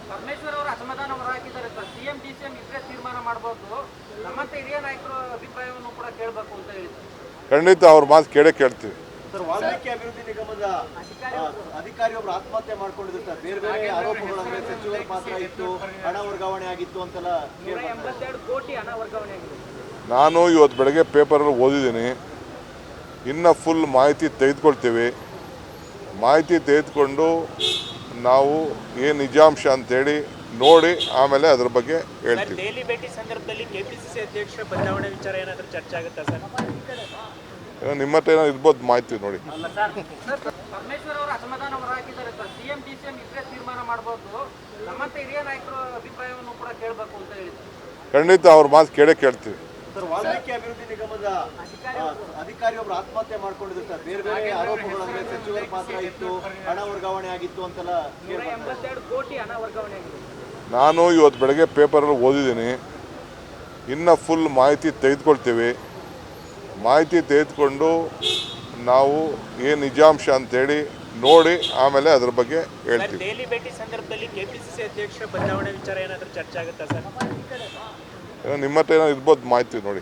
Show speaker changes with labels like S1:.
S1: ಪರಮೇಶ್ವರ್ ಅವರು ಅಸಮಾಧಾನ ಹೊರಹಾಕಿದ್ದಾರೆ ಸರ್. ಸಿಎಂ ಡಿಸಿಎಂ ಇಬ್ಬರೇ ತೀರ್ಮಾನ ಮಾಡಬಹುದು, ನಮ್ಮಂತ ಹಿರಿಯ ನಾಯಕರ ಅಭಿಪ್ರಾಯವನ್ನು ಕೂಡ ಕೇಳಬೇಕು ಅಂತ ಹೇಳಿದ್ರು.
S2: ಖಂಡಿತ ಅವ್ರ ಮಾತು ಕೇಳ್ತೀವಿ.
S3: ಸರ್, ವಾಲ್ಮೀಕಿ ಅಭಿವೃದ್ಧಿ ನಿಗಮದ ಅಧಿಕಾರಿಯೊಬ್ಬರು ಆತ್ಮಹತ್ಯೆ ಮಾಡ್ಕೊಂಡಿದ್ರು ಸರ್. ಬೇರೆ ಬೇರೆ ಆರೋಪಗಳು, ಅಂದ್ರೆ ಸಚಿವರ ಪಾತ್ರ ಇತ್ತು, ಹಣ ವರ್ಗಾವಣೆ ಆಗಿತ್ತು ಅಂತೆಲ್ಲ
S1: 182 ಕೋಟಿ ಹಣ ವರ್ಗಾವಣೆ ಆಗಿದೆ.
S2: ನಾನು ಇವತ್ತು ಬೆಳಗ್ಗೆ ಪೇಪರಲ್ಲಿ ಓದಿದ್ದೀನಿ. ಇನ್ನು ಫುಲ್ ಮಾಹಿತಿ ತೆಗೆದುಕೊಳ್ತೀವಿ. ಮಾಹಿತಿ ತೆಗೆದುಕೊಂಡು ನಾವು ಏನು ನಿಜಾಂಶ ಅಂತೇಳಿ ನೋಡಿ ಆಮೇಲೆ ಅದ್ರ ಬಗ್ಗೆ ಹೇಳ್ತೀವಿ.
S4: ದೆಹಲಿ ಭೇಟಿ ಸಂದರ್ಭದಲ್ಲಿ ಕೆಪಿಸಿಸಿ ಅಧ್ಯಕ್ಷರ ಬದಲಾವಣೆ ವಿಚಾರ ಏನಾದರೂ ಚರ್ಚೆ ಆಗುತ್ತಾ ಸರ್?
S2: ನಿಮ್ಮ ಹತ್ರ ಏನೋ ಇರ್ಬೋದು ಮಾಹಿತಿ ನೋಡಿ.
S1: ಪರಮೇಶ್ವರ್ ಅವರು ಅಸಮಾಧಾನ ಹೊರಹಾಕಿದ್ದಾರೆ ಸರ್. ಸಿಎಂ ಡಿಸಿಎಂ ಇಬ್ಬರೇ ತೀರ್ಮಾನ ಮಾಡಬಹುದು, ನಮ್ಮಂತ ಹಿರಿಯ ನಾಯಕರ ಅಭಿಪ್ರಾಯವನ್ನು ಕೂಡ ಕೇಳಬೇಕು ಅಂತ ಹೇಳಿದ್ರು.
S2: ಖಂಡಿತ ಅವ್ರ ಮಾತು ಕೇಳ್ತೀವಿ.
S3: ಸರ್, ವಾಲ್ಮೀಕಿ ಅಭಿವೃದ್ಧಿ ನಿಗಮದ ಅಧಿಕಾರಿಯೊಬ್ಬರು ಆತ್ಮಹತ್ಯೆ ಮಾಡ್ಕೊಂಡಿದ್ರು ಸರ್. ಬೇರೆ ಬೇರೆ ಆರೋಪಗಳು, ಅಂದ್ರೆ ಸಚಿವರ ಪಾತ್ರ ಇತ್ತು, ಹಣ ವರ್ಗಾವಣೆ ಆಗಿತ್ತು ಅಂತೆಲ್ಲ
S1: 182 ಕೋಟಿ ಹಣ ವರ್ಗಾವಣೆ ಆಗಿದೆ.
S2: ನಾನು ಇವತ್ತು ಬೆಳಗ್ಗೆ ಪೇಪರಲ್ಲಿ ಓದಿದ್ದೀನಿ. ಇನ್ನು ಫುಲ್ ಮಾಹಿತಿ ತೆಗೆದುಕೊಳ್ತೀವಿ. ಮಾಹಿತಿ ತೆಗೆದುಕೊಂಡು ನಾವು ಏನು ನಿಜಾಂಶ ಅಂತೇಳಿ ನೋಡಿ ಆಮೇಲೆ ಅದ್ರ ಬಗ್ಗೆ ಹೇಳ್ತೀವಿ.
S4: ದೆಹಲಿ ಭೇಟಿ ಸಂದರ್ಭದಲ್ಲಿ ಕೆಪಿಸಿಸಿ ಅಧ್ಯಕ್ಷರ ಬದಲಾವಣೆ ವಿಚಾರ ಏನಾದರೂ ಚರ್ಚೆ ಆಗುತ್ತಾ ಸರ್?
S2: ನಿಮ್ಮ ಹತ್ರ ಏನೋ ಇರ್ಬೋದು ಮಾಹಿತಿ ನೋಡಿ.